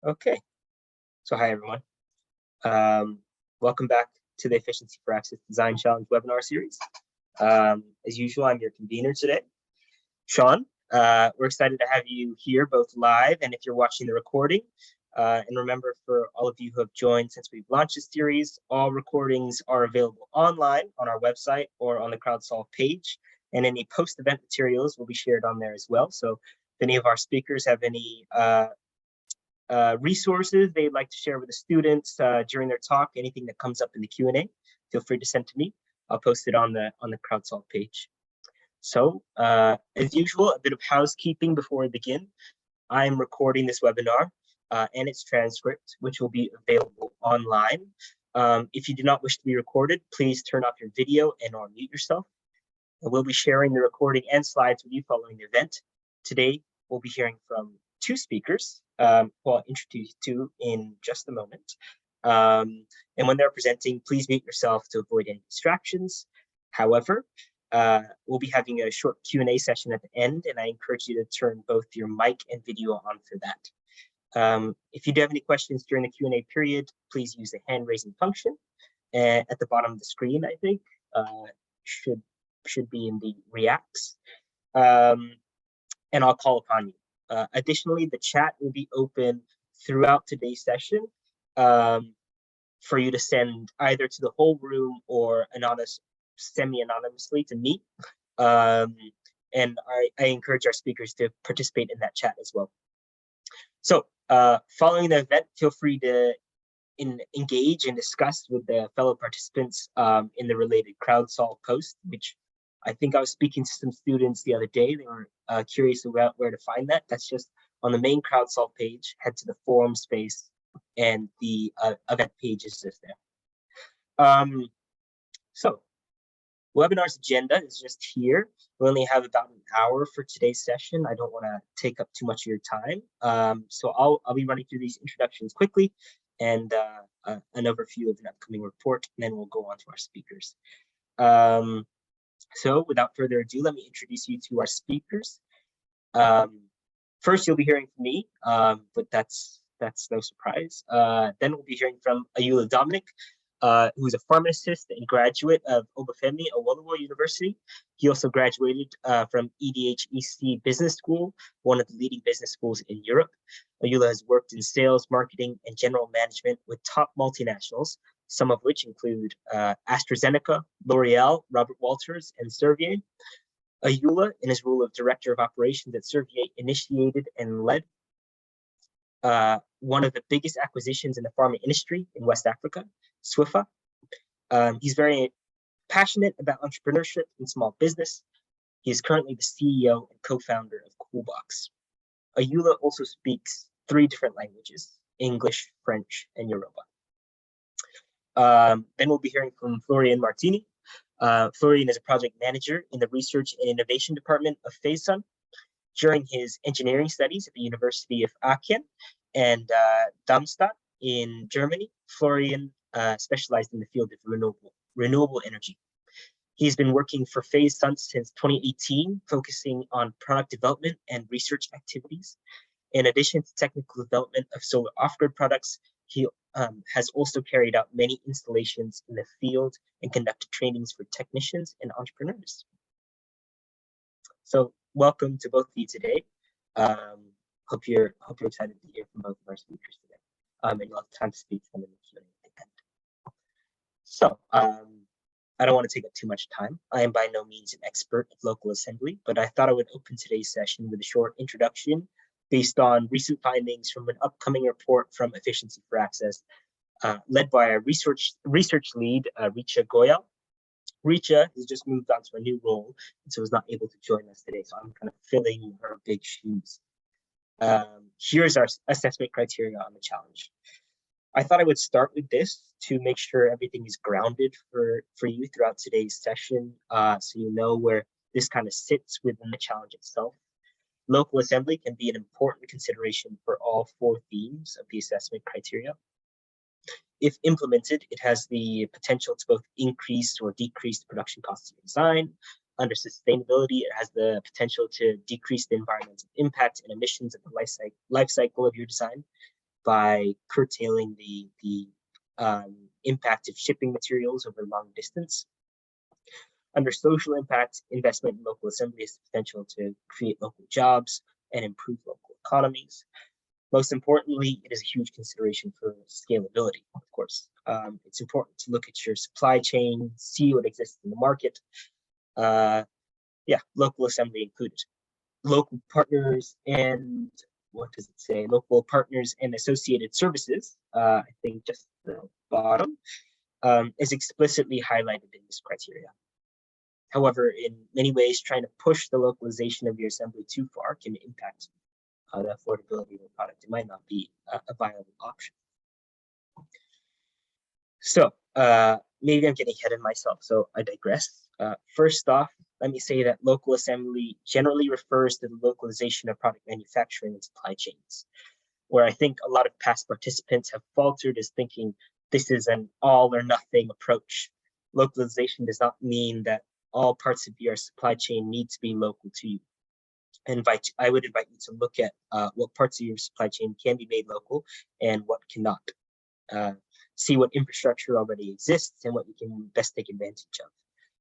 Okay, so hi everyone. Welcome back to the Efficiency for Access Design Challenge webinar series. As usual, I'm your convener today, Sean. We're excited to have you here both live and if you're watching the recording. And remember, for all of you who have joined since we've launched this series, all recordings are available online on our website or on the CrowdSolve page, and any post-event materials will be shared on there as well. So if any of our speakers have any resources they'd like to share with the students during their talk, anything that comes up in the Q&A, feel free to send to me. I'll post it on the CrowdSolve page. So as usual, a bit of housekeeping before we begin. I'm recording this webinar and its transcript, which will be available online. If you do not wish to be recorded, please turn off your video and or mute yourself. And we'll be sharing the recording and slides with you following the event. Today, we'll be hearing from two speakers, who I'll introduce to in just a moment. And when they're presenting, please mute yourself to avoid any distractions. However, we'll be having a short Q&A session at the end, and I encourage you to turn both your mic and video on for that. If you do have any questions during the Q&A period, please use the hand raising function at the bottom of the screen, I think, should be in the reacts, and I'll call upon you. Additionally, the chat will be open throughout today's session for you to send either to the whole room or semi-anonymously to me. And I encourage our speakers to participate in that chat as well. So following the event, feel free to engage and discuss with the fellow participants in the related CrowdSolve post, which I think I was speaking to some students the other day. They were curious about where to find that. That's just on the main CrowdSolve page. Head to the forum space, and the event page is just there. So, webinar's agenda is just here. We only have about an hour for today's session. I don't want to take up too much of your time. So I'll be running through these introductions quickly and an overview of an upcoming report, and then we'll go on to our speakers. So without further ado, let me introduce you to our speakers. First, you'll be hearing from me, but that's no surprise. Then we'll be hearing from Ayoola Dominic, who's a pharmacist and graduate of Obafemi Awolowo University. He also graduated from EDHEC Business School, one of the leading business schools in Europe. Ayoola has worked in sales, marketing, and general management with top multinationals, some of which include AstraZeneca, L'Oreal, Robert Walters, and Servier. Ayoola, in his role of Director of Operations at Servier, initiated and led one of the biggest acquisitions in the pharma industry in West Africa, Swifa. He's very passionate about entrepreneurship and small business. He is currently the CEO and co-founder of Koolboks. Ayoola also speaks 3 different languages: English, French, and Yoruba. Then we'll be hearing from Florian Martini. Florian is a project manager in the Research and Innovation Department of Phaesun. During his engineering studies at the University of Aachen and Darmstadt in Germany, Florian specialized in the field of renewable energy. He's been working for Phaesun since 2018, focusing on product development and research activities. In addition to technical development of solar off-grid products, he has also carried out many installations in the field and conducted trainings for technicians and entrepreneurs. So welcome to both of you today. Hope you're excited to hear from both of our speakers today. And you'll have time to speak to them in the Q&A at the end. So I don't want to take up too much time. I am by no means an expert at local assembly, but I thought I would open today's session with a short introduction based on recent findings from an upcoming report from Efficiency for Access, led by our research lead, Richa Goyal. Richa has just moved on to a new role, and so is not able to join us today. So I'm kind of filling her big shoes. Here's our assessment criteria on the challenge. I thought I would start with this to make sure everything is grounded for you throughout today's session, so you know where this kind of sits within the challenge itself. Local assembly can be an important consideration for all 4 themes of the assessment criteria. If implemented, it has the potential to both increase or decrease the production costs of design. Under sustainability, it has the potential to decrease the environmental impact and emissions of the life cycle of your design. by curtailing the impact of shipping materials over long distance. Under social impact, investment in local assembly has the potential to create local jobs and improve local economies. Most importantly, it is a huge consideration for scalability, of course. It's important to look at your supply chain, see what exists in the market. Local assembly included. Local partners and, what does it say? Local partners and associated services, I think just the bottom, is explicitly highlighted in this criteria. However, in many ways, trying to push the localization of your assembly too far can impact the affordability of the product. It might not be a viable option. So maybe I'm getting ahead of myself, so I digress. First off, let me say that local assembly generally refers to the localization of product manufacturing and supply chains, where I think a lot of past participants have faltered is thinking this is an all or nothing approach. Localization does not mean that all parts of your supply chain need to be local to you. I would invite you to look at what parts of your supply chain can be made local and what cannot. See what infrastructure already exists and what you can best take advantage of.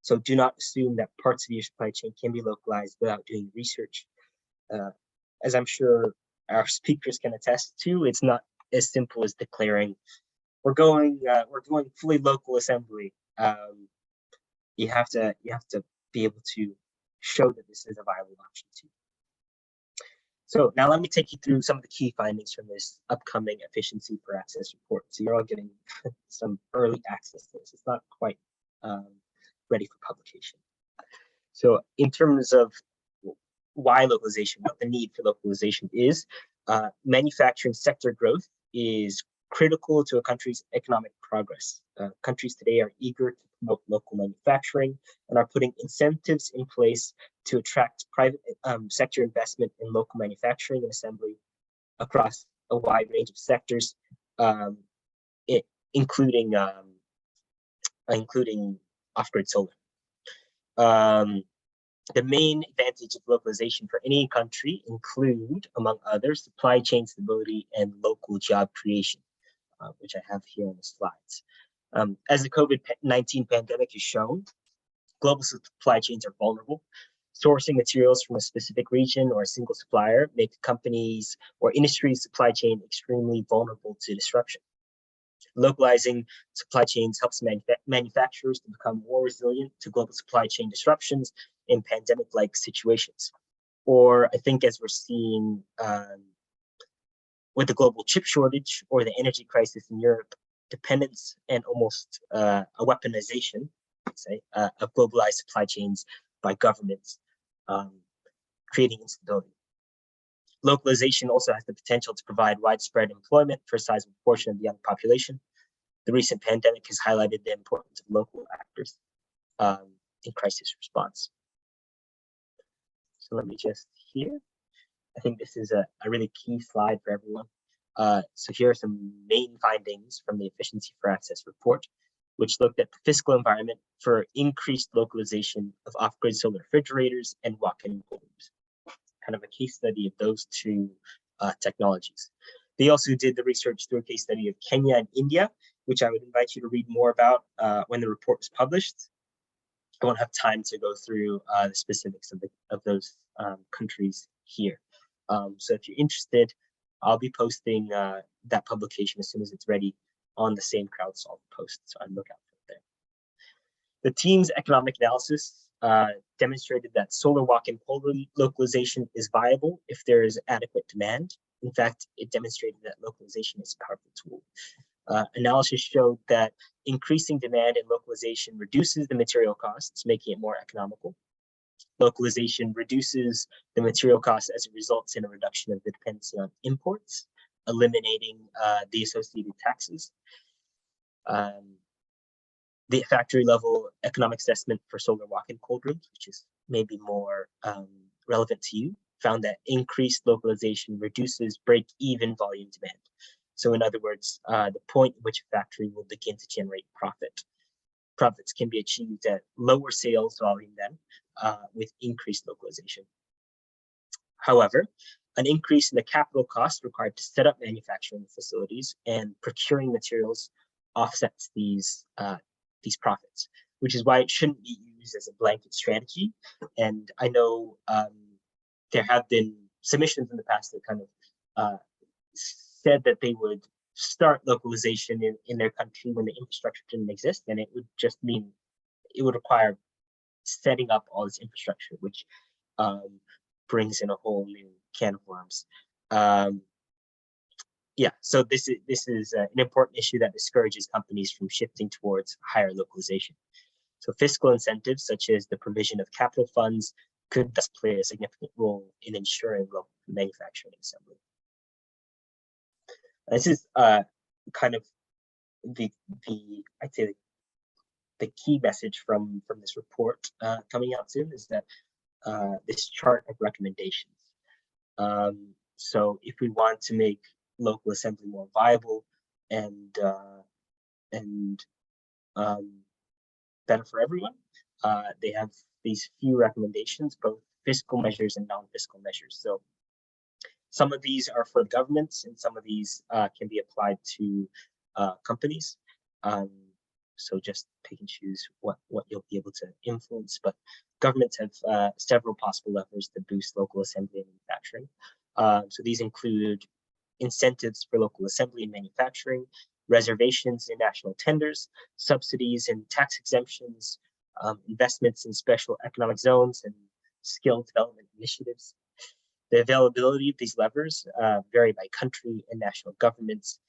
So do not assume that parts of your supply chain can be localized without doing research. As I'm sure our speakers can attest to, it's not as simple as declaring we're going fully local assembly. You have to be able to show that this is a viable option too. So now let me take you through some of the key findings from this upcoming efficiency for access report. So you're all getting some early access to this. It's not quite ready for publication. So in terms of why localization, what the need for localization is, manufacturing sector growth is critical to a country's economic progress. Countries today are eager to promote local manufacturing and are putting incentives in place to attract private sector investment in local manufacturing and assembly across a wide range of sectors, including off-grid solar. The main advantage of localization for any country include, among others, supply chain stability and local job creation, which I have here on the slides. As the COVID-19 pandemic has shown, global supply chains are vulnerable. Sourcing materials from a specific region or a single supplier make companies or industries' supply chain extremely vulnerable to disruption. Localizing supply chains helps manufacturers to become more resilient to global supply chain disruptions in pandemic-like situations. Or I think as we're seeing with the global chip shortage or the energy crisis in Europe, dependence and almost a weaponization, say, of globalized supply chains by governments, creating instability. Localization also has the potential to provide widespread employment for a sizable portion of the young population. The recent pandemic has highlighted the importance of local actors in crisis response. So let me just here. I think this is a really key slide for everyone. So here are some main findings from the Efficiency for Access report, which looked at the fiscal environment for increased localization of off-grid solar refrigerators and walk-in cool rooms. Kind of a case study of those two technologies. They also did the research through a case study of Kenya and India, which I would invite you to read more about when the report was published. I won't have time to go through the specifics of those countries here. So if you're interested, I'll be posting that publication as soon as it's ready on the same CrowdSolve post, so I'd look out for it there. The team's economic analysis demonstrated that solar walk-in cold room localization is viable if there is adequate demand. In fact, it demonstrated that localization is a powerful tool. Analysis showed that increasing demand and localization reduces the material costs, making it more economical. Localization reduces the material costs as it results in a reduction of the dependency on imports, eliminating the associated taxes. The factory level economic assessment for solar walk-in cold rooms, which is maybe more relevant to you, found that increased localization reduces break-even volume demand. So in other words, the point at which a factory will begin to generate profit. Profits can be achieved at lower sales volume then with increased localization. However, An increase in the capital cost required to set up manufacturing facilities and procuring materials offsets these profits, which is why it shouldn't be used as a blanket strategy. And I know there have been submissions in the past that kind of said that they would start localization in their country when the infrastructure didn't exist, and it would just mean it would require setting up all this infrastructure, which brings in a whole new can of worms. Yeah, so this is an important issue that discourages companies from shifting towards higher localization. So fiscal incentives, such as the provision of capital funds, could thus play a significant role in ensuring local manufacturing and assembly. This is kind of I'd say the key message from this report coming out soon is that this chart of recommendations. So if we want to make local assembly more viable and better for everyone, they have these few recommendations, both fiscal measures and non-fiscal measures. So some of these are for governments, and some of these can be applied to companies. So just pick and choose what you'll be able to influence. But governments have several possible levers to boost local assembly and manufacturing. So these include incentives for local assembly and manufacturing, reservations in national tenders, subsidies and tax exemptions, investments in special economic zones, and skill development initiatives. The availability of these levers vary by country and national governments.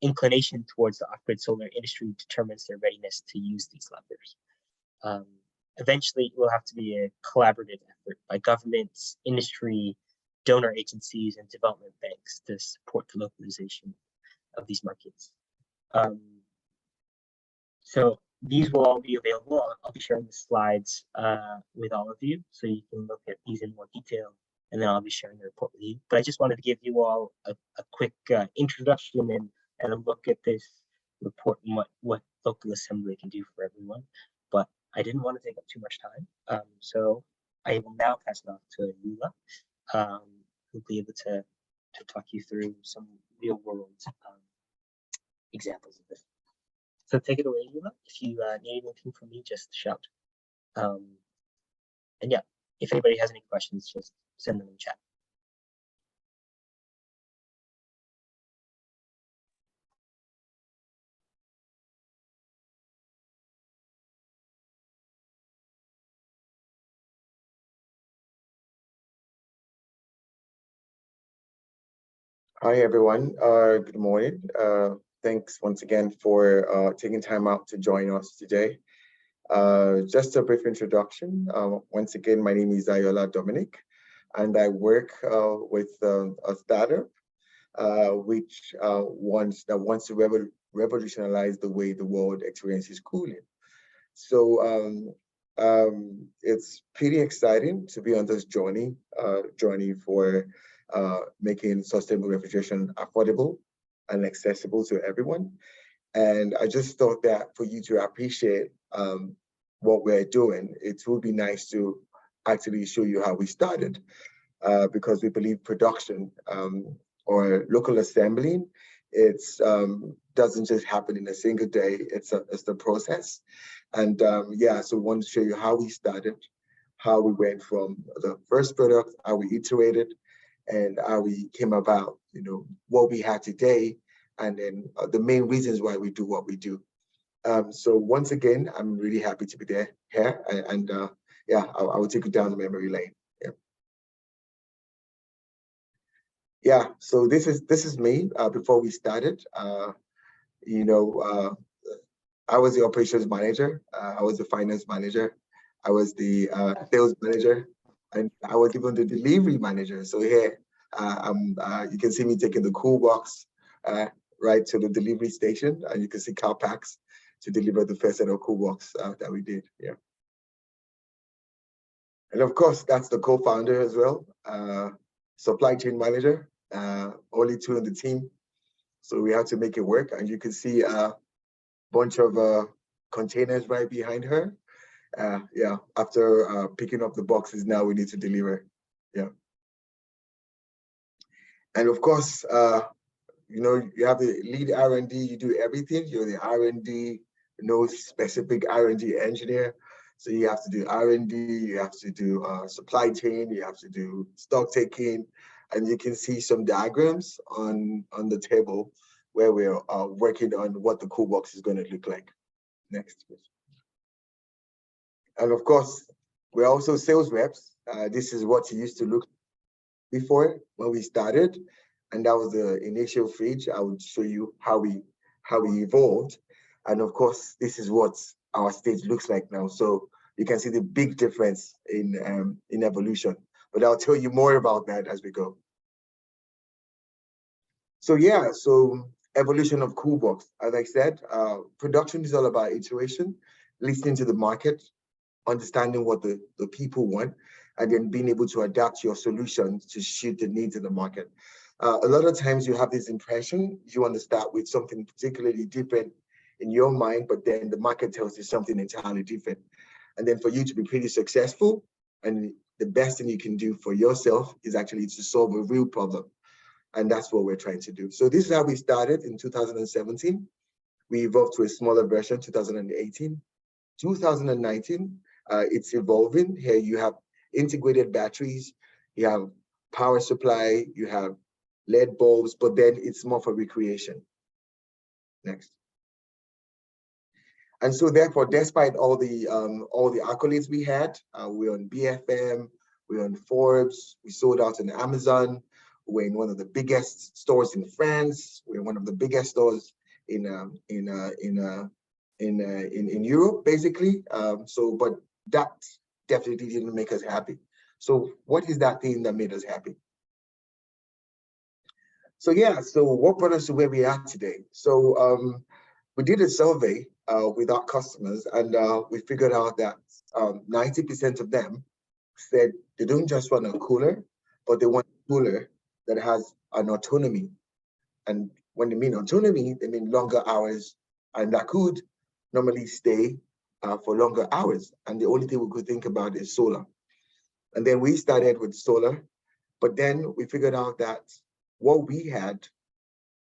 Inclination towards the off-grid solar industry determines their readiness to use these levers. Eventually, it will have to be a collaborative effort by governments, industry, donor agencies, and development banks to support the localization of these markets. So these will all be available. I'll be sharing the slides with all of you, so you can look at these in more detail, and then I'll be sharing the report with you. But I just wanted to give you all a quick introduction and a look at this report and what local assembly can do for everyone. But I didn't want to take up too much time. So I will now pass it off to Ayoola, who'll be able to talk you through some real world examples of this. So take it away, Ayoola. If you need anything from me, just shout. And yeah, if anybody has any questions, just send them in chat. Hi, everyone. Good morning. Thanks once again for taking time out to join us today. Just a brief introduction. Once again, my name is Ayoola Dominic, and I work with a startup which wants to revolutionize the way the world experiences cooling. So it's pretty exciting to be on this journey for making sustainable refrigeration affordable and accessible to everyone. And I just thought that for you to appreciate what we're doing, it would be nice to actually show you how we started, because we believe production or local assembling, it's doesn't just happen in a single day. It's the process. And yeah, so we want to show you how we started, how we went from the first product, how we iterated, and how we came about, what we have today, and then the main reasons why we do what we do. So once again, I'm really happy to be here, and yeah, I will take you down the memory lane. Yeah, so this is me before we started. I was the operations manager, I was the finance manager, I was the sales manager, and I was even the delivery manager. So here, you can see me taking the Koolboks right to the delivery station, and you can see car packs to deliver the first set of Koolboks that we did. Yeah, and of course that's the co-founder as well, supply chain manager, only two in the team, so we had to make it work. And you can see a bunch of containers right behind her. Yeah, after picking up the boxes, now we need to deliver. Yeah. And of course, you have the lead R&D, you do everything. You're the R&D, no specific R&D engineer. So you have to do R&D, you have to do supply chain, you have to do stock taking, and you can see some diagrams on the table where we're working on what the Koolboks is going to look like. Next, please. And of course, we're also sales reps. This is what it used to look before when we started, and that was the initial stage. I would show you how we evolved, and of course, this is what our stage looks like now. So you can see the big difference in evolution. But I'll tell you more about that as we go. So yeah, so evolution of Koolboks. As I said, production is all about iteration, listening to the market, understanding what the people want, and then being able to adapt your solutions to suit the needs of the market. A lot of times you have this impression you want to start with something particularly different in your mind, but then the market tells you something entirely different. And then for you to be pretty successful, and the best thing you can do for yourself is actually to solve a real problem. And that's what we're trying to do. So this is how we started in 2017. We evolved to a smaller version, 2018. 2019, it's evolving. Here you have integrated batteries, you have power supply, you have LED bulbs, but then it's more for recreation. Next. And so therefore, despite all the accolades we had, we're on BFM, we're on Forbes, we sold out on Amazon, we're in one of the biggest stores in France, we're one of the biggest stores in Europe, basically. But that definitely didn't make us happy. So what is that thing that made us happy? So yeah, so what brought us to where we are today? So we did a survey with our customers, and we figured out that 90% of them said they don't just want a cooler, but they want a cooler that has an autonomy. And when they mean autonomy, they mean longer hours, and that could normally stay for longer hours. And the only thing we could think about is solar. And then we started with solar, but then we figured out that what we had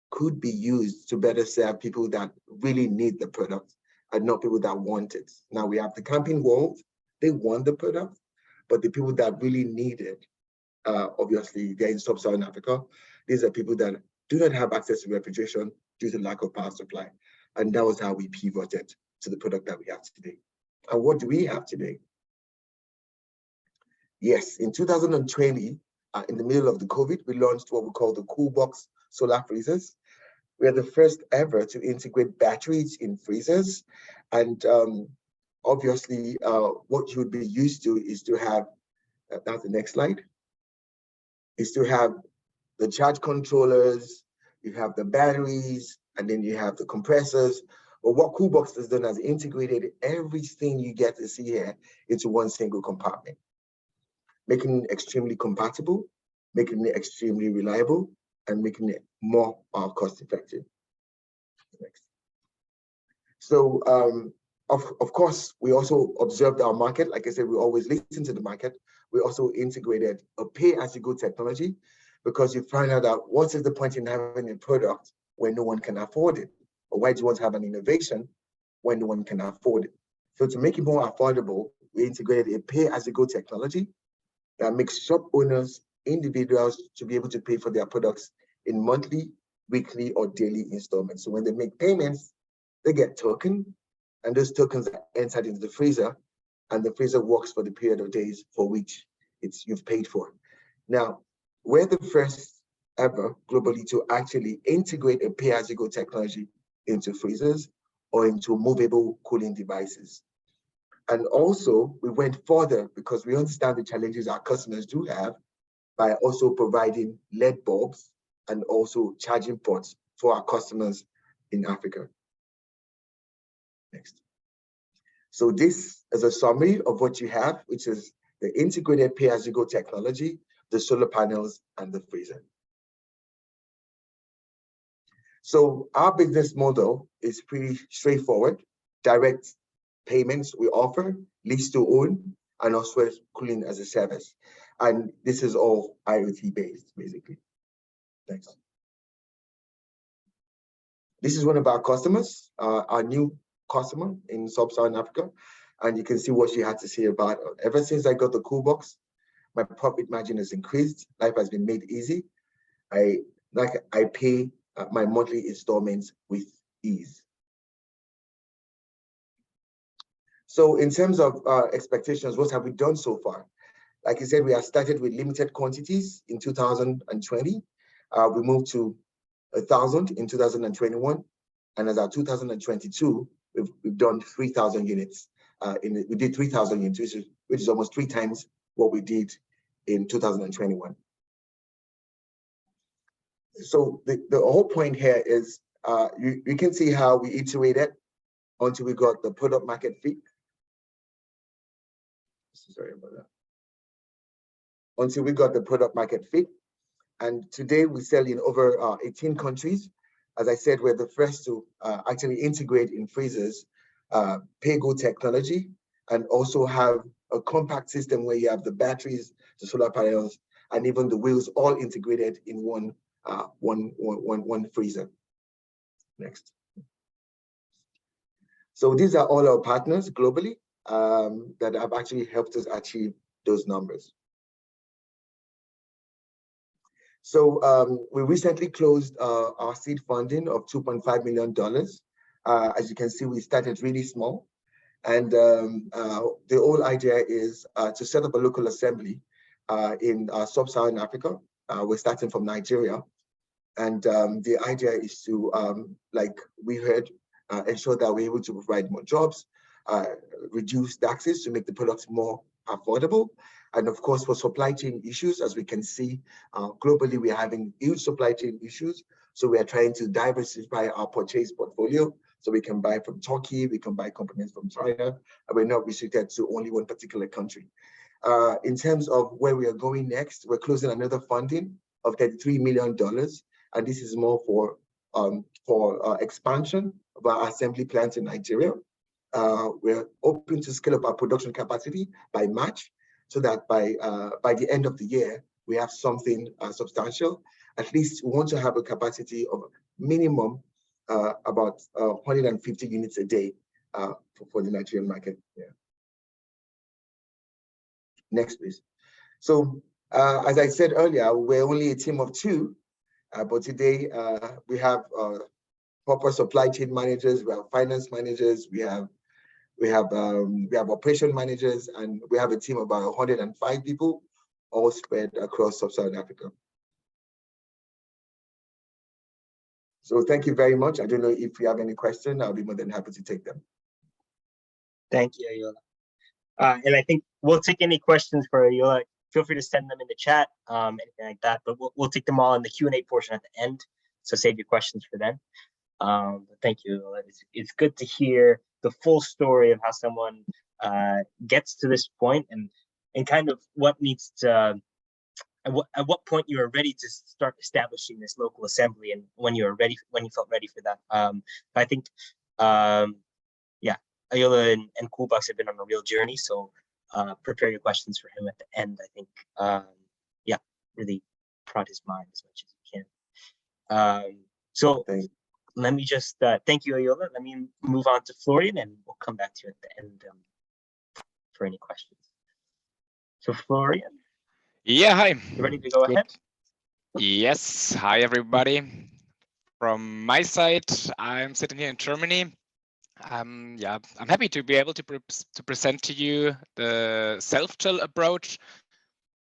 could be used to better serve people that really need the product and not people that want it. Now we have the camping world, they want the product, but the people that really need it, obviously they're in sub-Saharan Africa. These are people that do not have access to refrigeration due to lack of power supply. And that was how we pivoted to the product that we have today. And what do we have today? Yes, in 2020, in the middle of the COVID, we launched what we call the Koolboks solar freezers. We are the first ever to integrate batteries in freezers. And obviously, what you would be used to is to have, that's the next slide, is to have the charge controllers, you have the batteries, and then you have the compressors. But what Koolboks has done is integrated everything you get to see here into one single compartment, making it extremely compatible, making it extremely reliable, and making it more cost effective. Next. So of course, we also observed our market. Like I said, we always listen to the market. We also integrated a pay-as-you-go technology, because you find out that what is the point in having a product when no one can afford it? Or why do you want to have an innovation when no one can afford it? So to make it more affordable, we integrated a pay-as-you-go technology that makes shop owners, individuals, to be able to pay for their products in monthly, weekly, or daily installments. So when they make payments, they get token, and those tokens are entered into the freezer, and the freezer works for the period of days for which you've paid for. Now, we're the first ever globally to actually integrate a pay-as-you-go technology into freezers or into movable cooling devices. And also, we went further because we understand the challenges our customers do have by also providing LED bulbs and also charging ports for our customers in Africa. Next. So this is a summary of what you have, which is the integrated pay-as-you-go technology, the solar panels, and the freezer. So our business model is pretty straightforward. Direct payments we offer, lease to own, and also cooling as a service. And this is all IoT based, basically. Next. This is one of our customers, our new customer in Sub-Saharan Africa. And you can see what she had to say about it. Ever since I got the Koolboks, my profit margin has increased. Life has been made easy. I pay my monthly installments with ease. So in terms of expectations, what have we done so far? Like I said, we have started with limited quantities in 2020. We moved to 1,000 in 2021. And as our 2022, we've done 3,000 units. We did 3,000 units, which is almost 3 times what we did in 2021. So the whole point here is you can see how we iterated until we got the product market fit. Sorry about that. Until we got the product market fit. And today we sell in over 18 countries. As I said, we're the first to actually integrate in freezers pay-go technology, and also have a compact system where you have the batteries, the solar panels, and even the wheels all integrated in one freezer. Next. So these are all our partners globally that have actually helped us achieve those numbers. So we recently closed our seed funding of $2.5 million. As you can see, we started really small. And the whole idea is to set up a local assembly in Sub-Saharan Africa. We're starting from Nigeria. And the idea is to, like we heard, ensure that we're able to provide more jobs, reduce taxes to make the products more affordable. And of course, for supply chain issues, as we can see, globally, we're having huge supply chain issues. So we are trying to diversify our purchase portfolio. So we can buy from Turkey, we can buy components from China, and we're not restricted to only one particular country. In terms of where we are going next, we're closing another funding of $33 million. And this is more for expansion of our assembly plants in Nigeria. We're hoping to scale up our production capacity by March, so that by the end of the year, we have something substantial. At least we want to have a capacity of minimum about 150 units a day for the Nigerian market. Yeah. Next, please. So as I said earlier, we're only a team of 2, but today we have proper supply chain managers, we have finance managers, we have operation managers, and we have a team of about 105 people, all spread across Sub-Saharan Africa. So thank you very much. I don't know if you have any questions. I'll be more than happy to take them. Thank you, Ayoola. And I think we'll take any questions for Ayoola. Feel free to send them in the chat, anything like that. But we'll take them all in the Q&A portion at the end. So save your questions for then. But thank you, Ayoola. It's good to hear the full story of how someone gets to this point, and kind of what needs to. At what point you are ready to start establishing this local assembly, and when you felt ready for that. I think, yeah, Ayoola and Koolboks have been on a real journey. So prepare your questions for him at the end. I think, yeah, really prod his mind as much as you can. So let me just thank you, Ayoola. Let me move on to Florian, and we'll come back to you at the end for any questions. So Florian. Yeah, hi. You ready to go ahead? Yes, hi everybody. From my side, I'm sitting here in Germany. Yeah, I'm happy to be able to present to you the self-chill approach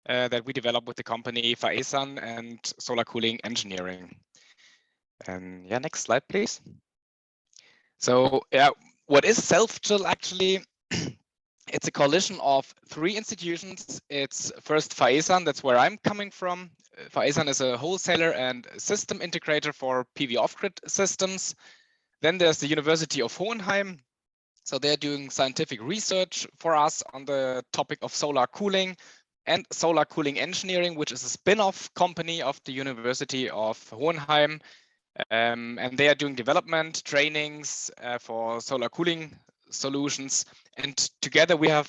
that we developed with the company Phaesun and solar cooling engineering. And yeah, next slide, please. So yeah, what is self-chill actually? It's a coalition of 3 institutions. It's first Phaesun, that's where I'm coming from. Phaesun is a wholesaler and system integrator for PV off-grid systems. Then there's the University of Hohenheim. So they're doing scientific research for us on the topic of solar cooling and solar cooling engineering, which is a spin-off company of the University of Hohenheim. And they are doing development trainings for solar cooling solutions, and together we have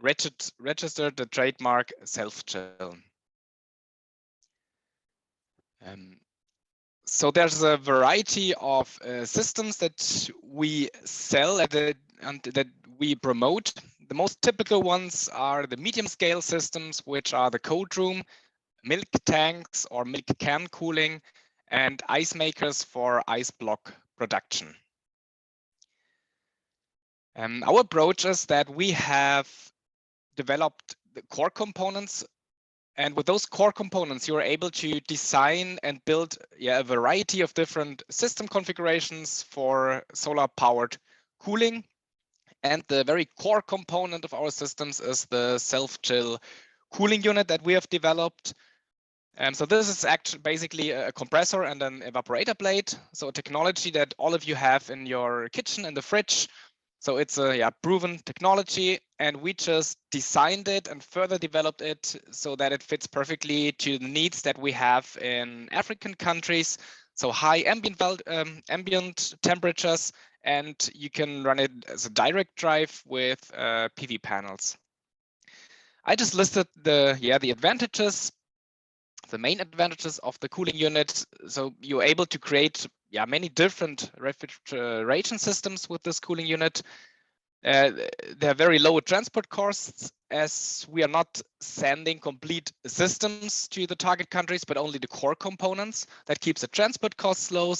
registered the trademark self-chill. So there's a variety of systems that we sell and that we promote. The most typical ones are the medium scale systems, which are the cold room, milk tanks or milk can cooling, and ice makers for ice block production. Our approach is that we have developed the core components, and with those core components, you are able to design and build a variety of different system configurations for solar powered cooling. And the very core component of our systems is the self-chill cooling unit that we have developed. So this is actually basically a compressor and an evaporator blade. So a technology that all of you have in your kitchen and the fridge. So it's a proven technology, and we just designed it and further developed it so that it fits perfectly to the needs that we have in African countries. So high ambient temperatures, and you can run it as a direct drive with PV panels. I just listed the advantages, the main advantages of the cooling unit. So you're able to create many different refrigeration systems with this cooling unit. There are very low transport costs, as we are not sending complete systems to the target countries, but only the core components. That keeps the transport costs low.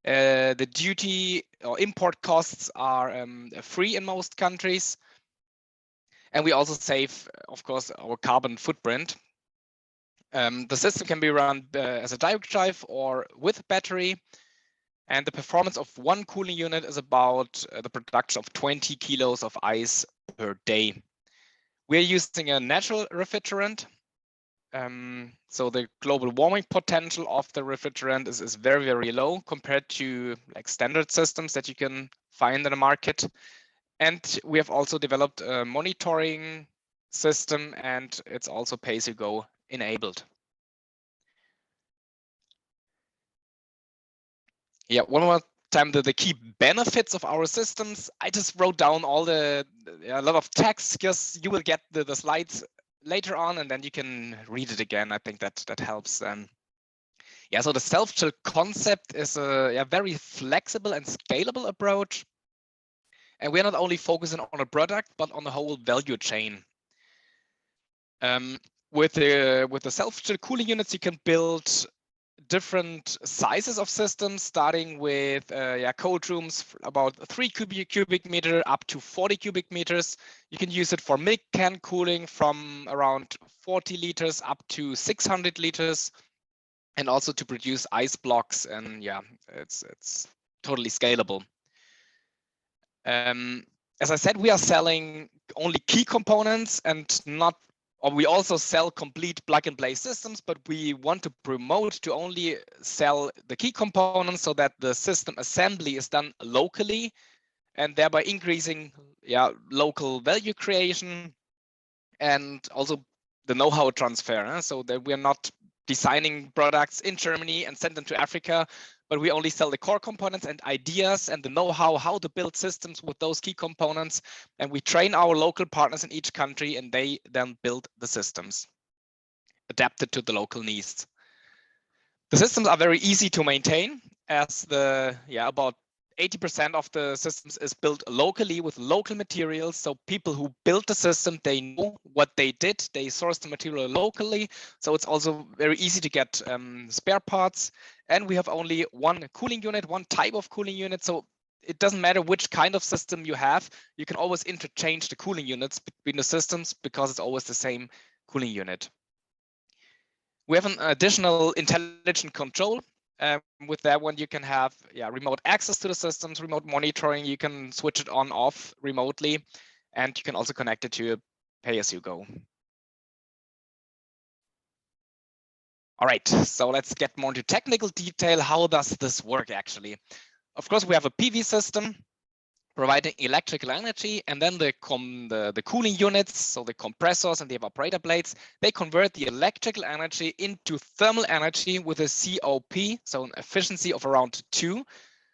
The duty or import costs are free in most countries. And we also save, of course, our carbon footprint. The system can be run as a direct drive or with battery. And the performance of one cooling unit is about the production of 20 kilos of ice per day. We're using a natural refrigerant. So the global warming potential of the refrigerant is very, very low compared to like standard systems that you can find in the market. And we have also developed a monitoring system, and it's also pay-as-you-go enabled. Yeah, one more time, the key benefits of our systems. I just wrote down all a lot of text, because you will get the slides later on, and then you can read it again. I think that helps. Yeah, so the self-chill concept is a very flexible and scalable approach. And we're not only focusing on a product, but on the whole value chain. With the self-chill cooling units, you can build different sizes of systems, starting with cold rooms about 3 cubic meter up to 40 cubic meters. You can use it for milk can cooling from around 40 liters up to 600 liters, and also to produce ice blocks. And it's totally scalable. As I said, we are selling only key components and not, or we also sell complete plug-and-play systems, but we want to promote to only sell the key components so that the system assembly is done locally, and thereby increasing local value creation and also the know-how transfer, so that we're not designing products in Germany and send them to Africa, but we only sell the core components and ideas and the know-how how to build systems with those key components, and we train our local partners in each country, and they then build the systems adapted to the local needs. The systems are very easy to maintain, as about 80% of the systems is built locally with local materials. So people who built the system, they know what they did. They source the material locally. So it's also very easy to get spare parts. And we have only one cooling unit, one type of cooling unit. So it doesn't matter which kind of system you have. You can always interchange the cooling units between the systems, because it's always the same cooling unit. We have an additional intelligent control. With that one, you can have remote access to the systems, remote monitoring. You can switch it on off remotely, and you can also connect it to pay-as-you-go. All right, so let's get more into technical detail. How does this work actually? Of course, we have a PV system providing electrical energy, and then the cooling units, so the compressors and the evaporator blades, they convert the electrical energy into thermal energy with a COP, so an efficiency of around 2.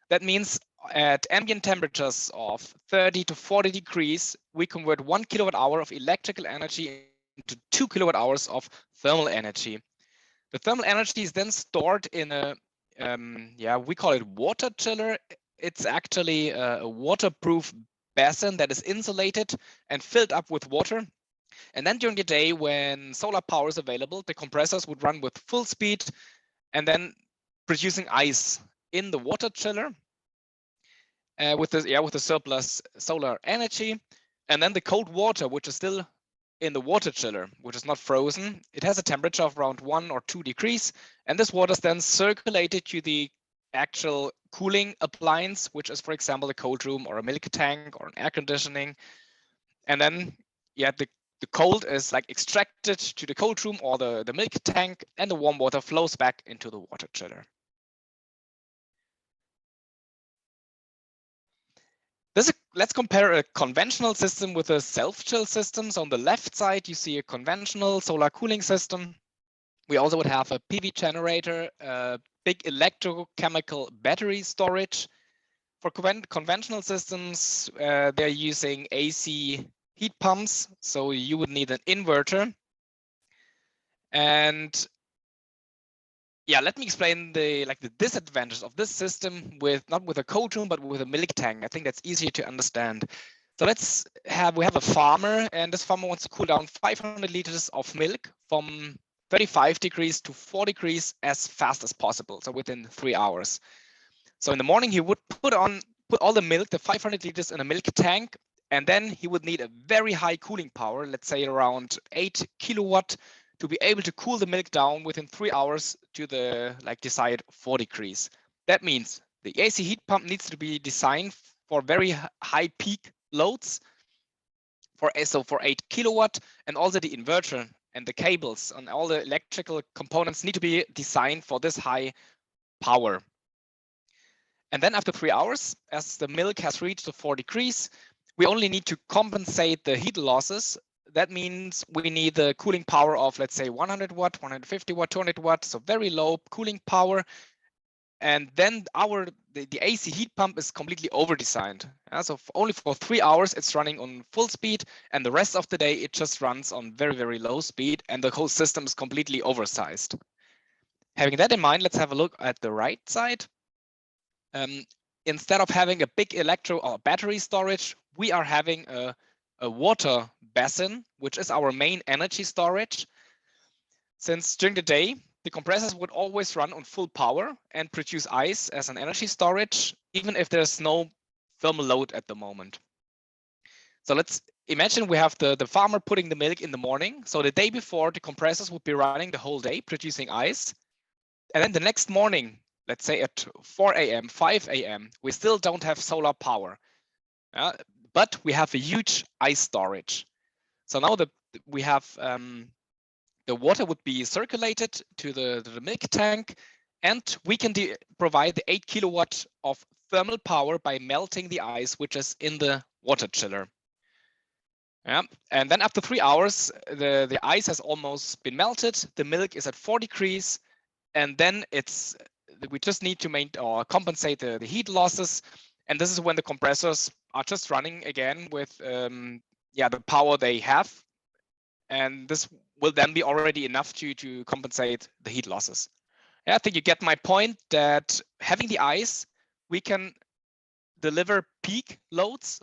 That means at ambient temperatures of 30 to 40 degrees, we convert 1 kilowatt hour of electrical energy into 2 kilowatt hours of thermal energy. The thermal energy is then stored in a, we call it water chiller. It's actually a waterproof basin that is insulated and filled up with water. And then during the day, when solar power is available, the compressors would run with full speed and then producing ice in the water chiller with the surplus solar energy. And then the cold water, which is still in the water chiller, which is not frozen, it has a temperature of around 1 or 2 degrees. And this water is then circulated to the actual cooling appliance, which is, for example, a cold room or a milk tank or an air conditioning. And then, the cold is like extracted to the cold room or the milk tank, and the warm water flows back into the water chiller. Let's compare a conventional system with a self-chill system. So on the left side, you see a conventional solar cooling system. We also would have a PV generator, a big electrochemical battery storage. For conventional systems, they're using AC heat pumps, so you would need an inverter. And let me explain the disadvantage of this system not with a cold room, but with a milk tank. I think that's easier to understand. So we have a farmer, and this farmer wants to cool down 500 liters of milk from 35 degrees to 4 degrees as fast as possible, so within 3 hours. So in the morning, he would put all the milk, the 500 liters, in a milk tank, and then he would need a very high cooling power, let's say around 8 kilowatt, to be able to cool the milk down within 3 hours to the desired 4 degrees. That means the AC heat pump needs to be designed for very high peak loads for 8 kilowatt, and also the inverter and the cables and all the electrical components need to be designed for this high power. And then after 3 hours, as the milk has reached the 4 degrees, we only need to compensate the heat losses. That means we need the cooling power of, let's say, 100 watt, 150 watt, 200 watt, so very low cooling power. And then the AC heat pump is completely over-designed. So only for 3 hours, it's running on full speed, and the rest of the day, it just runs on very, very low speed, and the whole system is completely oversized. Having that in mind, let's have a look at the right side. Instead of having a big electro or battery storage, we are having a water basin, which is our main energy storage. Since during the day, the compressors would always run on full power and produce ice as an energy storage, even if there's no thermal load at the moment. So let's imagine we have the farmer putting the milk in the morning. So the day before, the compressors would be running the whole day, producing ice. And then the next morning, let's say at 4 a.m., 5 a.m., we still don't have solar power, but we have a huge ice storage. So now we have the water would be circulated to the milk tank, and we can provide the 8 kilowatt of thermal power by melting the ice, which is in the water chiller. And then after 3 hours, the ice has almost been melted. The milk is at 4 degrees, and then we just need to compensate the heat losses. And this is when the compressors are just running again with the power they have. And this will then be already enough to compensate the heat losses. I think you get my point that having the ice, we can deliver peak loads.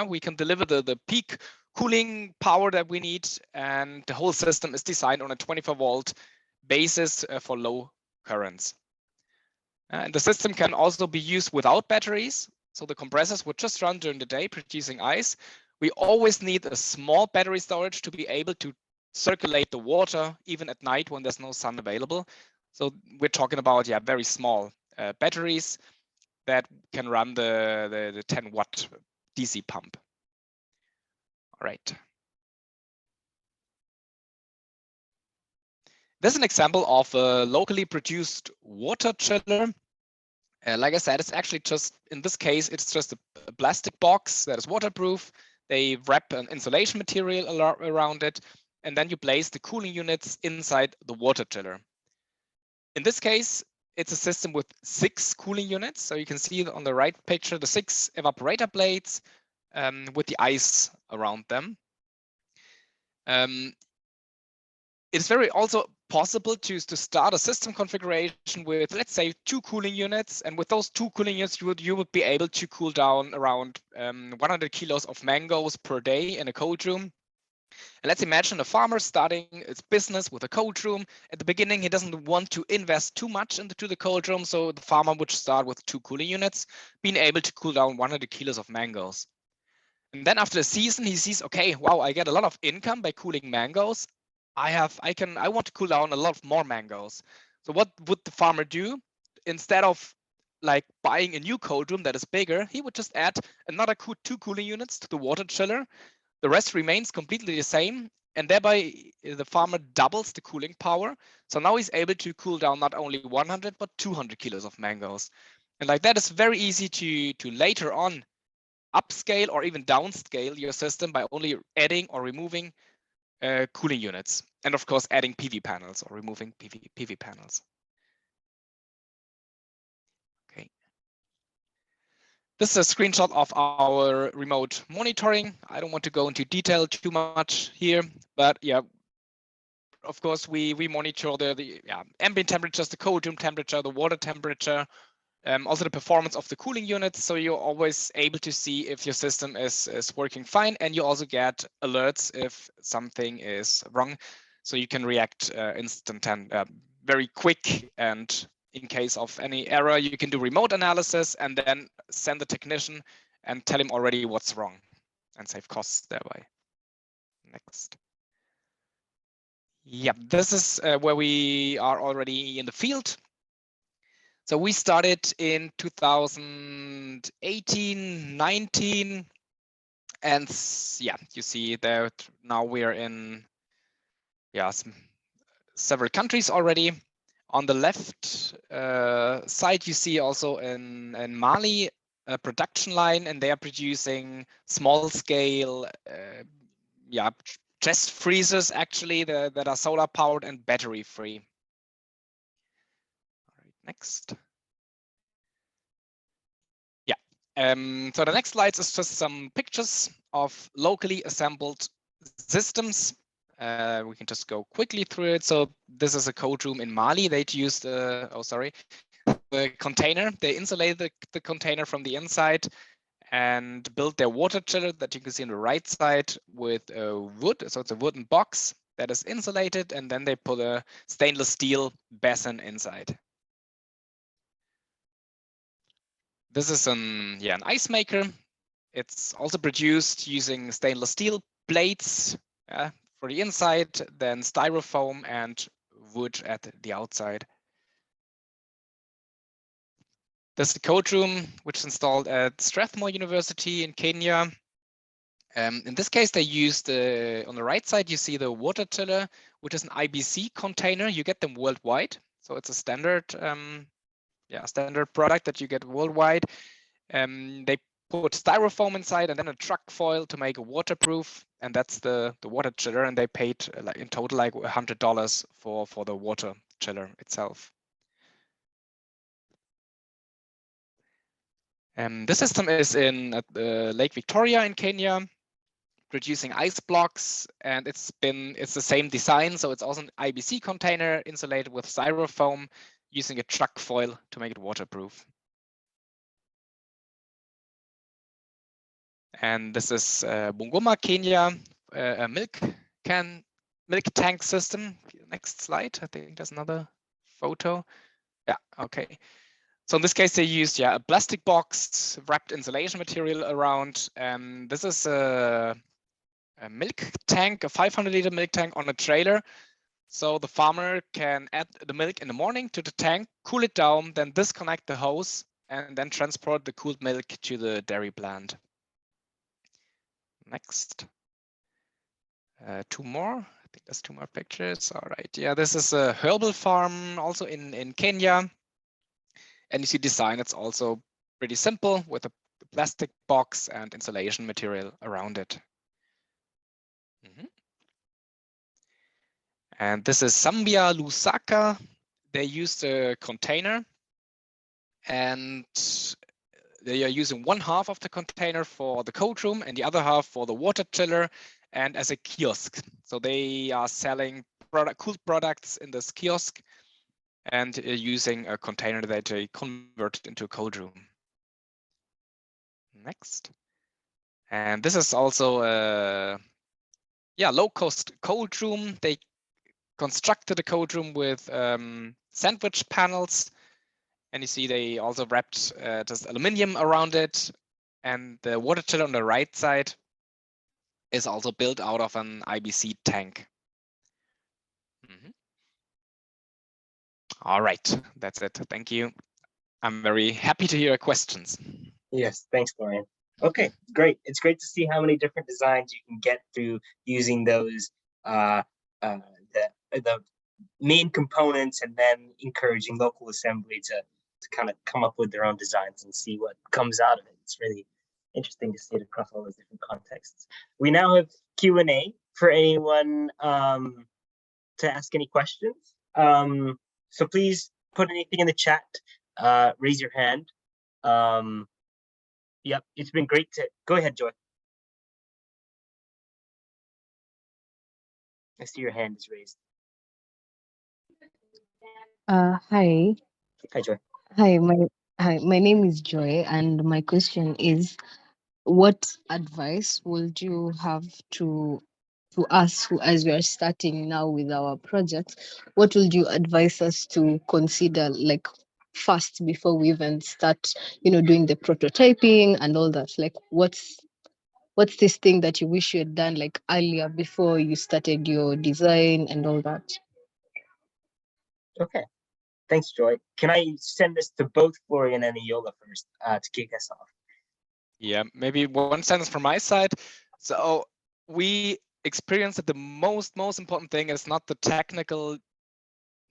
We can deliver the peak cooling power that we need. And the whole system is designed on a 24-volt basis for low currents. And the system can also be used without batteries. So the compressors would just run during the day producing ice. We always need a small battery storage to be able to circulate the water even at night when there's no sun available. So we're talking about very small batteries that can run the 10-watt DC pump. All right. This is an example of a locally produced water chiller. Like I said, it's actually just, in this case, it's just a plastic box that is waterproof. They wrap an insulation material around it, and then you place the cooling units inside the water chiller. In this case, it's a system with 6 cooling units. So you can see on the right picture, the 6 evaporator blades with the ice around them. It's also possible to start a system configuration with, let's say, 2 cooling units, and with those 2 cooling units, you would be able to cool down around 100 kilos of mangoes per day in a cold room. And let's imagine a farmer starting its business with a cold room. At the beginning, he doesn't want to invest too much into the cold room, so the farmer would start with 2 cooling units, being able to cool down 100 kilos of mangoes. And then after a season, he sees, okay, wow, I get a lot of income by cooling mangoes. I want to cool down a lot more mangoes. So what would the farmer do? Instead of like buying a new cold room that is bigger, he would just add another 2 cooling units to the water chiller. The rest remains completely the same, and thereby the farmer doubles the cooling power. So now he's able to cool down not only 100 but 200 kilos of mangoes. And like that is very easy to later on upscale or even downscale your system by only adding or removing cooling units, and of course adding PV panels or removing PV panels. Okay. This is a screenshot of our remote monitoring. I don't want to go into detail too much here, but yeah, of course we monitor the ambient temperatures, the cold room temperature, the water temperature, also the performance of the cooling units. So you're always able to see if your system is working fine, and you also get alerts if something is wrong. So you can react very quick, and in case of any error, you can do remote analysis and then send the technician and tell him already what's wrong and save costs thereby. Next. Yeah, this is where we are already in the field. So we started in 2018, 19, and yeah, you see that now we're in several countries already. On the left side, you see also in Mali a production line, and they are producing small scale chest freezers actually that are solar powered and battery free. All right, next. So the next slides is just some pictures of locally assembled systems. We can just go quickly through it. So this is a cold room in Mali. They'd used the container. They insulated the container from the inside and built their water chiller that you can see on the right side with wood. So it's a wooden box that is insulated, and then they put a stainless steel basin inside. This is an ice maker. It's also produced using stainless steel plates for the inside, then styrofoam and wood at the outside. There's a cold room which is installed at Strathmore University in Kenya. In this case, they used on the right side, you see the water chiller, which is an IBC container. You get them worldwide, so it's a standard standard product that you get worldwide. They put styrofoam inside and then a truck foil to make it waterproof, and that's the water chiller, and they paid in total like $100 for the water chiller itself. The system is in Lake Victoria in Kenya, producing ice blocks, and it's the same design, so it's also an IBC container insulated with styrofoam, using a truck foil to make it waterproof. And this is Bungoma, Kenya, a milk tank system. Next slide. I think there's another photo. Yeah, okay. So in this case, they used a plastic box, wrapped insulation material around. This is a milk tank, a 500-liter milk tank on a trailer. So the farmer can add the milk in the morning to the tank, cool it down, then disconnect the hose, and then transport the cooled milk to the dairy plant. Next. 2 more. I think there's 2 more pictures. All right. Yeah, this is a herbal farm also in Kenya. And you see design, it's also pretty simple with a plastic box and insulation material around it. And this is Zambia, Lusaka. They used a container, and they are using 1/2 of the container for the cold room and the other half for the water chiller and as a kiosk. So they are selling cool products in this kiosk, and using a container that they converted into a cold room. Next. And this is also a low-cost cold room. They constructed a cold room with sandwich panels, and you see they also wrapped just aluminum around it, and the water chiller on the right side is also built out of an IBC tank. All right, that's it. Thank you. I'm very happy to hear your questions. Yes, thanks, Florian. Okay, great. It's great to see how many different designs you can get through using those the main components, and then encouraging local assembly to kind of come up with their own designs and see what comes out of it. It's really interesting to see it across all those different contexts. We now have Q&A for anyone to ask any questions. So please put anything in the chat, raise your hand. Yep, it's been great to go ahead, Joy. I see your hand is raised. Hi. Hi, Joy. Hi, my name is Joy, and my question is, what advice would you have to us who, as we are starting now with our project, what would you advise us to consider, like, first before we even start, doing the prototyping and all that? Like, what's this thing that you wish you had done, like, earlier before you started your design and all that? Okay, thanks, Joy. Can I send this to both Florian and Ayoola first to kick us off? Yeah, maybe one sentence from my side. So we experienced that the most important thing is not the technical.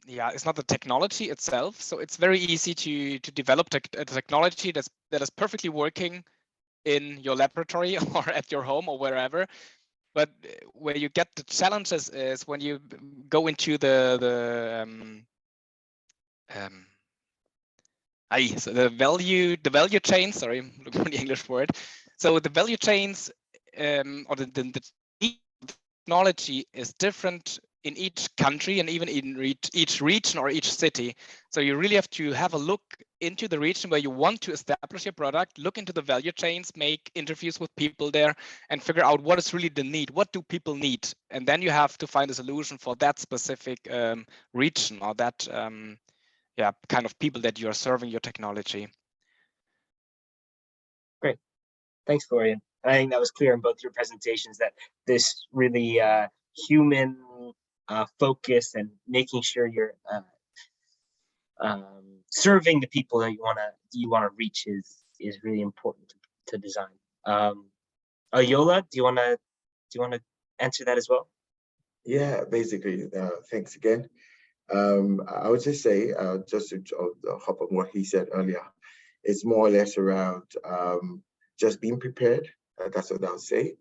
Yeah, it's not the technology itself. So it's very easy to develop a technology that is perfectly working in your laboratory or at your home or wherever. But where you get the challenges is when you go into the value chain. Sorry, I'm looking for the English word. So the value chains or the technology is different in each country and even in each region or each city. So you really have to have a look into the region where you want to establish your product, look into the value chains, make interviews with people there, and figure out what is really the need. What do people need? And then you have to find a solution for that specific region or that kind of people that you are serving your technology. Great. Thanks, Florian. I think that was clear in both your presentations that this really human focus and making sure you're serving the people that you wanna reach is really important to design. Ayoola, do you wanna answer that as well? Yeah, basically, thanks again. I would just say, just to hop on what he said earlier, it's more or less around just being prepared. That's what I would say.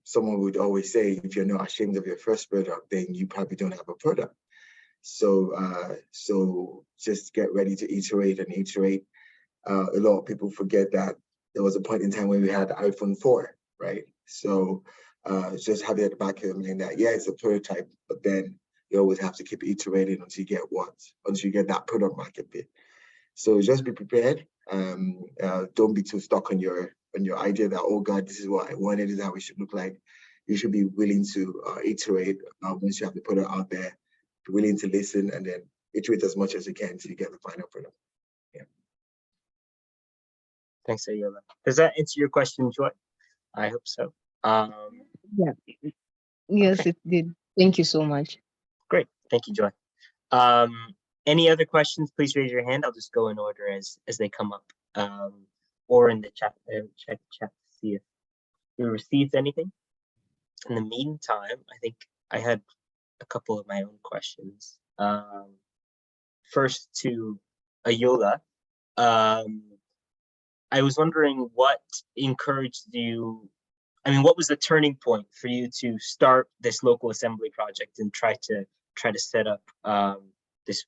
Someone would always say, if you're not ashamed of your first product, then you probably don't have a product. So just get ready to iterate and iterate. A lot of people forget that there was a point in time when we had the iPhone 4, right? So just have it at the back of your mind that, yeah, it's a prototype, but then you always have to keep iterating until you get that product market fit. So just be prepared. Don't be too stuck on your idea that, oh God, this is what I wanted, this is how it should look like. You should be willing to iterate once you have the product out there, be willing to listen, and then iterate as much as you can until you get the final product. Yeah. Thanks, Ayoola. Does that answer your question, Joy? I hope so. Yeah. Yes, okay. it did. Thank you so much. Great. Thank you, Joy. Any other questions, please raise your hand. I'll just go in order as they come up. Or in the chat, check the chat to see if we received anything. In the meantime, I think I had a couple of my own questions. First to Ayoola. I was wondering what encouraged you. I mean, what was the turning point for you to start this local assembly project and try to set up this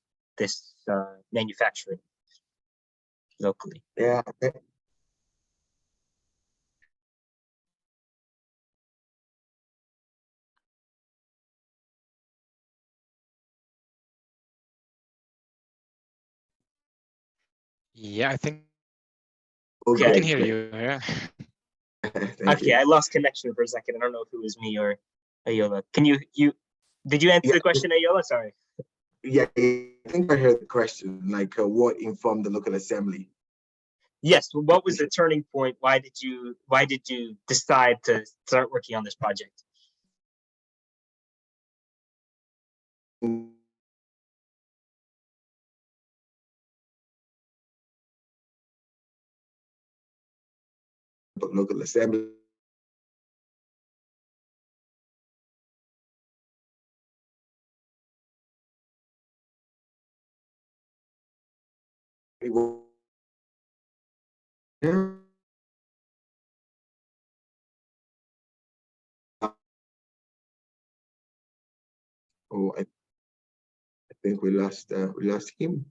manufacturing locally? Yeah. Yeah, I think Okay, I can hear great. you. Yeah. Thank Okay, you. I lost connection for a second. I don't know if it was me or Ayoola. Can you did you answer Yeah. the question, Ayoola? Sorry. Yeah, I think I heard the question, like what informed the local assembly? Yes. Well, what was the turning point? Why did you decide to start working on this project? Local assembly. Yeah. Oh, I think we lost him.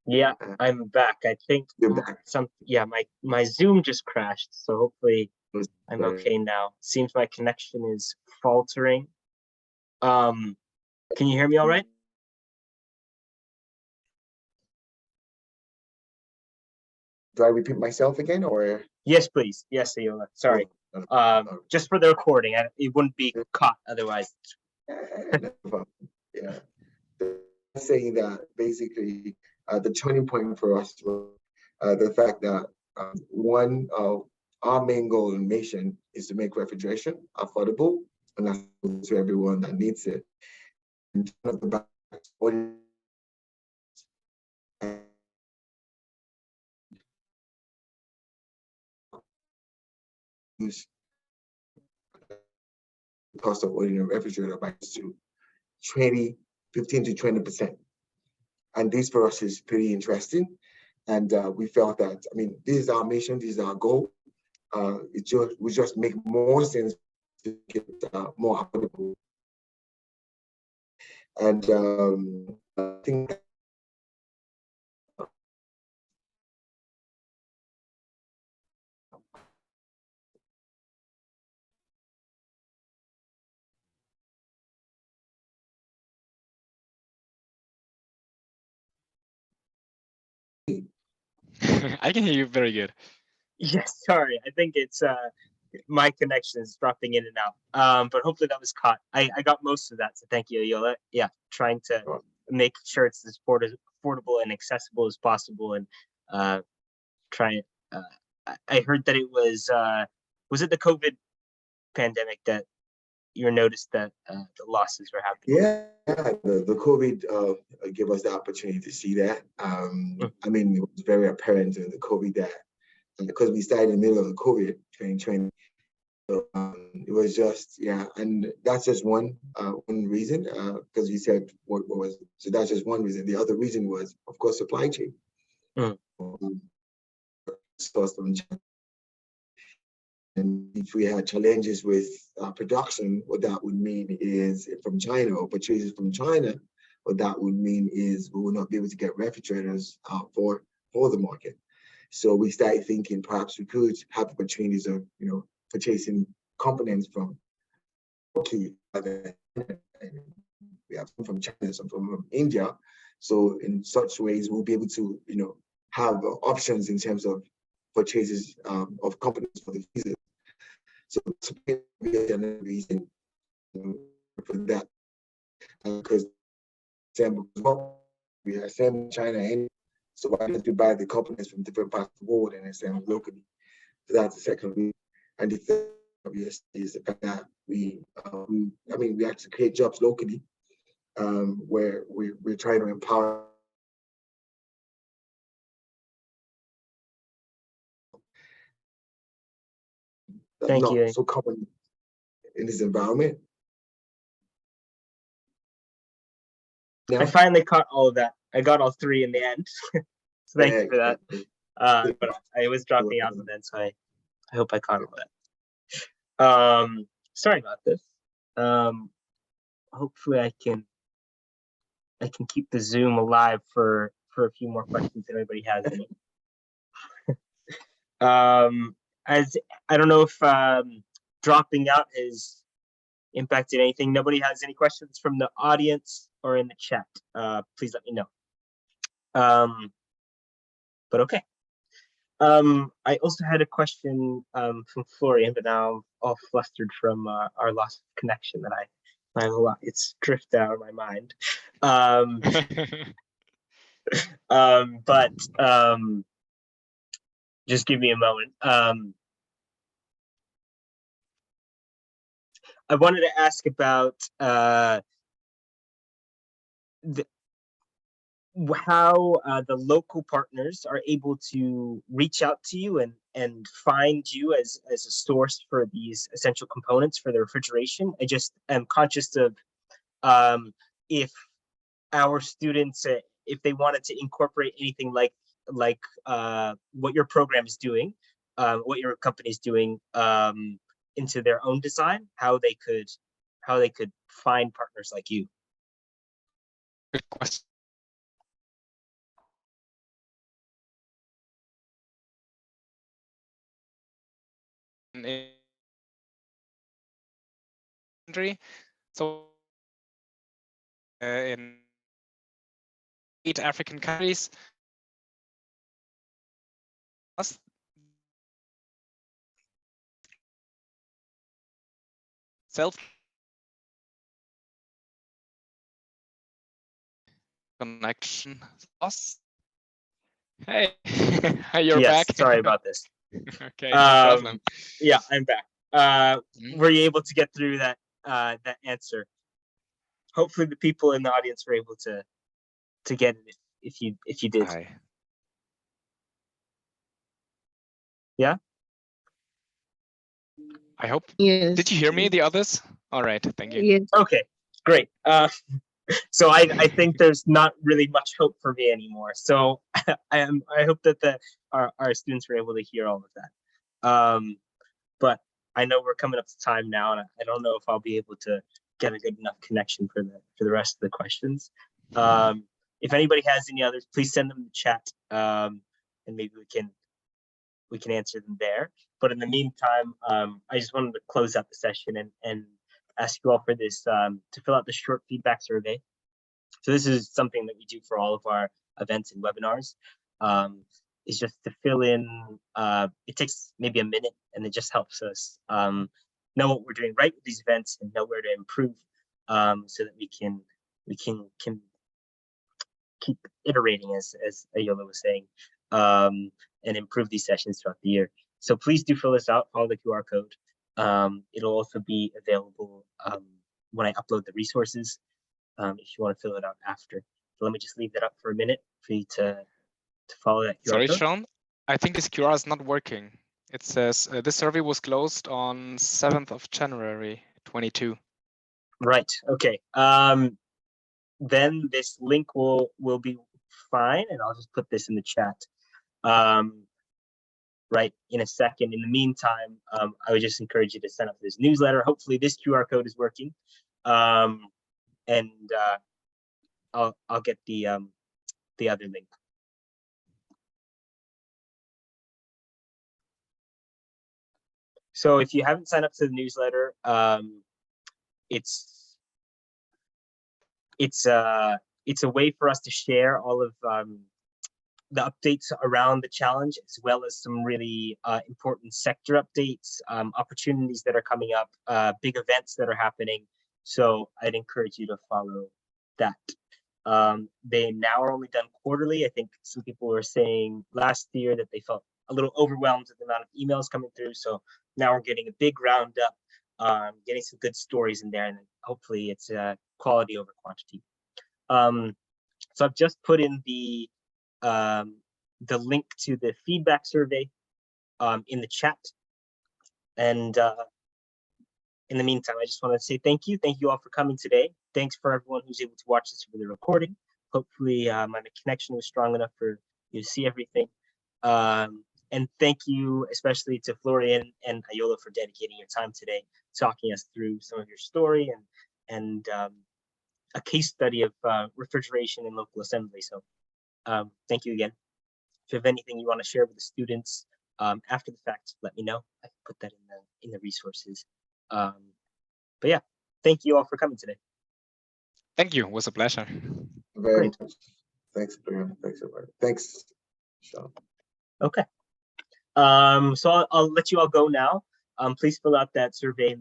Yeah, I'm back. I think You're back. my Zoom just crashed, so hopefully I'm okay now. Seems my connection is faltering. Can you hear me all right? Do I repeat myself again, or? Yes, please. Yes, Ayoola. Sorry. Just for the recording, it wouldn't be caught otherwise. No problem. Yeah. Saying that basically the turning point for us was the fact that one of our main goal and mission is to make refrigeration affordable and accessible to everyone that needs it. And the cost of owning a refrigerator by to 15 to 20%. And this for us is pretty interesting. And we felt that, I mean, this is our mission, this is our goal. It would just make more sense to get more affordable. And I think I can hear you very good. Yes, sorry. I think it's my connection is dropping in and out. But hopefully that was caught. I got most of that, so thank you, Ayoola. Yeah, trying to make sure it's as affordable and accessible as possible, and trying. I heard that it was it the COVID pandemic that you noticed that the losses were happening? yeah, the COVID gave us the opportunity to see that. I mean, it was very apparent in the COVID that because we started in the middle of the COVID 2020. So, it was just, yeah, and that's just one reason, because you said what was, so that's just one reason. The other reason was, of course, supply chain. Sourced from China. And if we had challenges with production, what that would mean is from China or purchases from China, what that would mean is we will not be able to get refrigerators for the market. So we started thinking perhaps we could have opportunities of, purchasing components from Turkey. We have some from China, some from India. So in such ways, we'll be able to, have options in terms of purchases of components for the freezers. So that's another reason for that, because we are same in China, and so why don't we buy the components from different parts of the world and assemble locally? So that's the second reason. And the third is the fact that we actually create jobs locally, where we're trying to empower. Thank you. So common in this environment. I finally caught all of that. I got all three in the end. So thank you for that. But I was dropping out then, so I hope I caught all that. Sorry about this. Hopefully I can keep the Zoom alive for a few more questions if anybody has any. As I don't know if dropping out has impacted anything. Nobody has any questions from the audience or in the chat. Please let me know. but okay. I also had a question from Florian, but now I'm all flustered from our loss of connection that it's drifted out of my mind. But just give me a moment. I wanted to ask about how the local partners are able to reach out to you and find you as a source for these essential components for the refrigeration. I just am conscious of if our students, if they wanted to incorporate anything like what your program is doing, what your company is doing into their own design, how they could find partners like you. Good question. So in 8 African countries, self connection loss. Hey, you're Yes, back. sorry about this. Okay, no problem. Yeah, I'm back. Were you able to get through that that answer? Hopefully the people in the audience were able to get it if you did. Yeah? I hope. Yes. Did you hear me, the others? All right, thank you. Yes. Okay, great. So I think there's not really much hope for me anymore. So I hope that our students were able to hear all of that. But I know we're coming up to time now, and I don't know if I'll be able to get a good enough connection for the rest of the questions. If anybody has any others, please send them in the chat, and maybe we can answer them there. But in the meantime, I just wanted to close out the session and ask you all for this to fill out the short feedback survey. So this is something that we do for all of our events and webinars. Is just to fill in. It takes maybe a minute, and it just helps us know what we're doing right with these events and know where to improve, so that we can keep iterating, as Ayoola was saying, and improve these sessions throughout the year. So please do fill this out. Follow the QR code. It'll also be available when I upload the resources. If you want to fill it out after. So let me just leave that up for a minute for you to follow that QR Sorry, code. Sean. I think this QR is not working. It says this survey was closed on 7th of January, 22. Right. Okay. Then this link will be fine, and I'll just put this in the chat. Right in a second. In the meantime, I would just encourage you to sign up for this newsletter. Hopefully, this QR code is working, and I'll get the other link. So if you haven't signed up to the newsletter, it's a way for us to share all of the updates around the challenge, as well as some really important sector updates, opportunities that are coming up, big events that are happening. So I'd encourage you to follow that. They now are only done quarterly. I think some people were saying last year that they felt a little overwhelmed with the amount of emails coming through. So now we're getting a big roundup, getting some good stories in there, and hopefully it's quality over quantity. So I've just put in the link to the feedback survey in the chat. And in the meantime, I just want to say thank you. Thank you all for coming today. Thanks for everyone who's able to watch this for the recording. Hopefully my connection was strong enough for you to see everything. And thank you especially to Florian and Ayoola for dedicating your time today, talking us through some of your story and a case study of refrigeration in local assembly. So thank you again. If you have anything you want to share with the students after the fact, let me know. I can put that in the resources. But yeah, thank you all for coming today. Thank you. It was a pleasure. Very Great. much. Thanks, Florian. Thanks, everybody. Thanks. So Okay. So I'll let you all go now. Please fill out that survey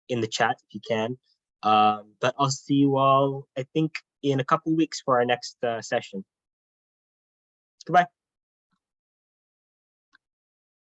in the chat if you can. But I'll see you all, I think, in a couple weeks for our next session. Goodbye.